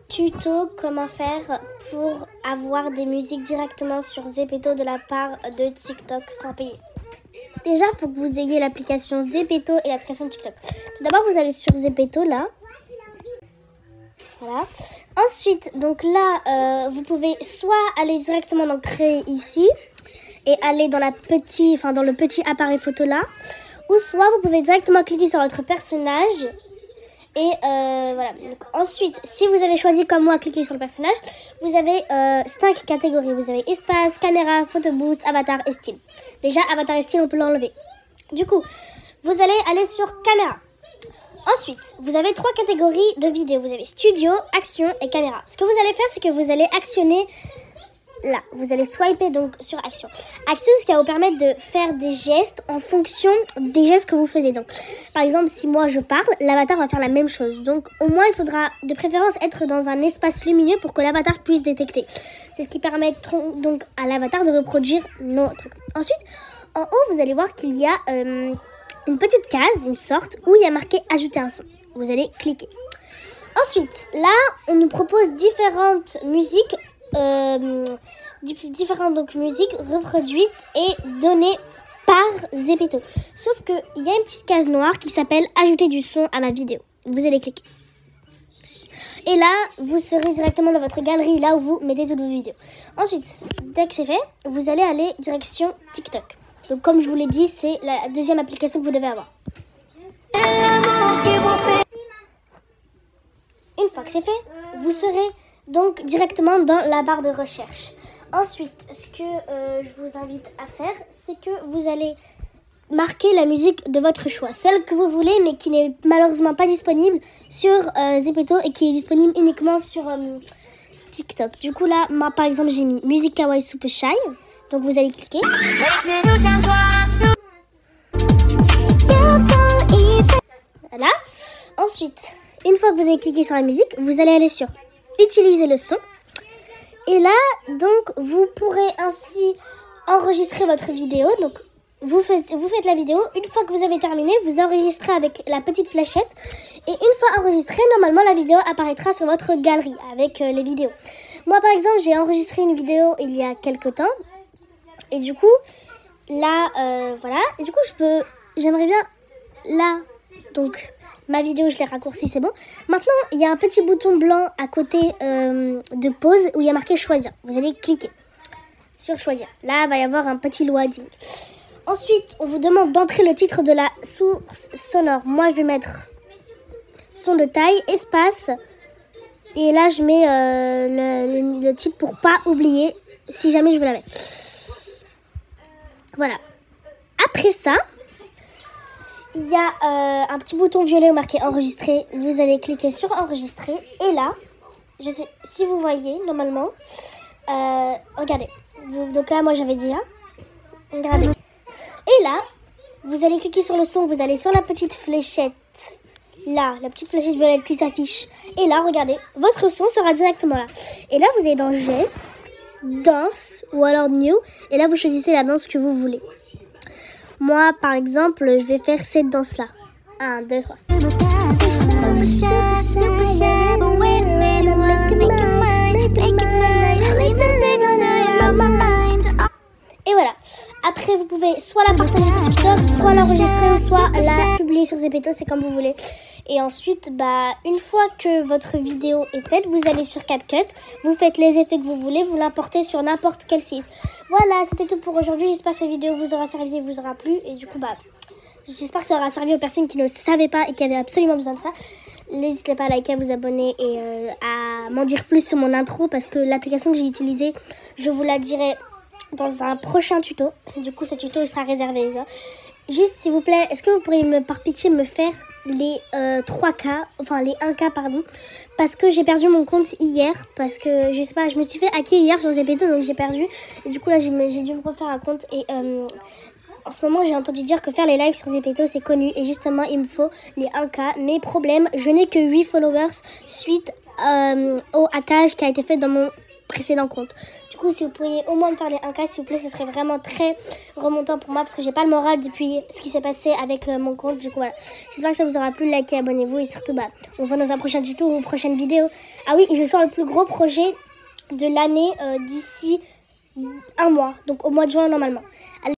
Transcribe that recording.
tuto comment faire pour avoir des musiques directement sur Zepeto de la part de TikTok sans payer. Déjà, il faut que vous ayez l'application Zepeto et l'application TikTok. Tout d'abord, vous allez sur Zepeto là. Voilà. Ensuite, donc là, vous pouvez soit aller directement dans créer ici et aller dans dans le petit appareil photo là, ou soit vous pouvez directement cliquer sur votre personnage. Et voilà. Donc, ensuite, si vous avez choisi comme moi cliquer sur le personnage, vous avez 5 catégories. Vous avez espace, caméra, photo boost, avatar et style. Déjà, avatar et style, on peut l'enlever. Du coup, vous allez aller sur caméra. Ensuite, vous avez 3 catégories de vidéos. Vous avez studio, action et caméra. Ce que vous allez faire, c'est que vous allez actionner là. Vous allez swiper donc sur action. Action, ce qui va vous permettre de faire des gestes en fonction des gestes que vous faisiez. Donc, par exemple, si moi je parle, l'avatar va faire la même chose. Donc, au moins, il faudra de préférence être dans un espace lumineux pour que l'avatar puisse détecter. C'est ce qui permet donc à l'avatar de reproduire nos trucs. Ensuite, en haut, vous allez voir qu'il y a une petite case, une sorte, où il y a marqué ajouter un son. Vous allez cliquer. Ensuite, là, on nous propose différentes musiques. Différentes donc musiques reproduites et données par Zepeto. Sauf qu'il y a une petite case noire qui s'appelle ajouter du son à ma vidéo. Vous allez cliquer. Et là, vous serez directement dans votre galerie, là où vous mettez toutes vos vidéos. Ensuite, dès que c'est fait, vous allez aller direction TikTok. Donc comme je vous l'ai dit, c'est la deuxième application que vous devez avoir. Une fois que c'est fait, vous serez donc directement dans la barre de recherche. Ensuite, ce que je vous invite à faire, c'est que vous allez marquer la musique de votre choix. Celle que vous voulez, mais qui n'est malheureusement pas disponible sur Zepeto et qui est disponible uniquement sur TikTok. Du coup là, moi par exemple, j'ai mis musique kawaii super shy. Donc vous allez cliquer. Voilà. Ensuite, une fois que vous avez cliqué sur la musique, vous allez aller sur utiliser le son. Et là, donc, vous pourrez ainsi enregistrer votre vidéo. Donc, vous faites la vidéo. Une fois que vous avez terminé, vous enregistrez avec la petite fléchette. Et une fois enregistrée, normalement, la vidéo apparaîtra sur votre galerie avec les vidéos. Moi, par exemple, j'ai enregistré une vidéo il y a quelques temps. Et du coup, là, voilà. Et du coup, j'aimerais bien, là, donc, ma vidéo, je l'ai raccourcie, c'est bon. Maintenant, il y a un petit bouton blanc à côté de pause où il y a marqué choisir. Vous allez cliquer sur choisir. Là, il va y avoir un petit lot à dire. Ensuite, on vous demande d'entrer le titre de la source sonore. Moi, je vais mettre son de taille, espace. Et là, je mets le titre pour pas oublier si jamais je veux la mettre. Voilà. Après ça, il y a un petit bouton violet marqué enregistrer. Vous allez cliquer sur enregistrer. Et là, je sais si vous voyez normalement. Regardez. Donc là, moi j'avais dit. Hein, regardez. Et là, vous allez cliquer sur le son. Vous allez sur la petite fléchette. Là, la petite fléchette violette qui s'affiche. Et là, regardez. Votre son sera directement là. Et là, vous allez dans geste, danse ou alors new. Et là, vous choisissez la danse que vous voulez. Moi, par exemple, je vais faire cette danse-là. 1, 2, 3. Et voilà. Après, vous pouvez soit la partager sur TikTok, soit l'enregistrer, ou soit la publier sur Zepeto, c'est comme vous voulez. Et ensuite, une fois que votre vidéo est faite, vous allez sur CapCut, vous faites les effets que vous voulez, vous l'importez sur n'importe quel site. Voilà, c'était tout pour aujourd'hui. J'espère que cette vidéo vous aura servi et vous aura plu. Et du coup, j'espère que ça aura servi aux personnes qui ne le savaient pas et qui avaient absolument besoin de ça. N'hésitez pas à liker, à vous abonner et à m'en dire plus sur mon intro parce que l'application que j'ai utilisée, je vous la dirai dans un prochain tuto. Du coup, ce tuto il sera réservé. Juste, s'il vous plaît, est-ce que vous pourriez par pitié me faire les 3K, enfin les 1K, pardon, parce que j'ai perdu mon compte hier, parce que, je sais pas, je me suis fait hacker hier sur Zepeto, donc j'ai perdu. Et du coup, là, j'ai dû me refaire un compte et... en ce moment, j'ai entendu dire que faire les lives sur Zepeto, c'est connu. Et justement, il me faut les 1K. Mais problème, je n'ai que 8 followers suite au hackage qui a été fait dans mon précédent compte. Du coup, si vous pourriez au moins me faire les 1K, s'il vous plaît, ce serait vraiment très remontant pour moi parce que j'ai pas le moral depuis ce qui s'est passé avec mon compte. Du coup, voilà. J'espère que ça vous aura plu. Likez, abonnez-vous et surtout, on se voit dans un prochain tuto ou une prochaine vidéo. Ah oui, et je sors le plus gros projet de l'année d'ici un mois, donc au mois de juin normalement. Allez.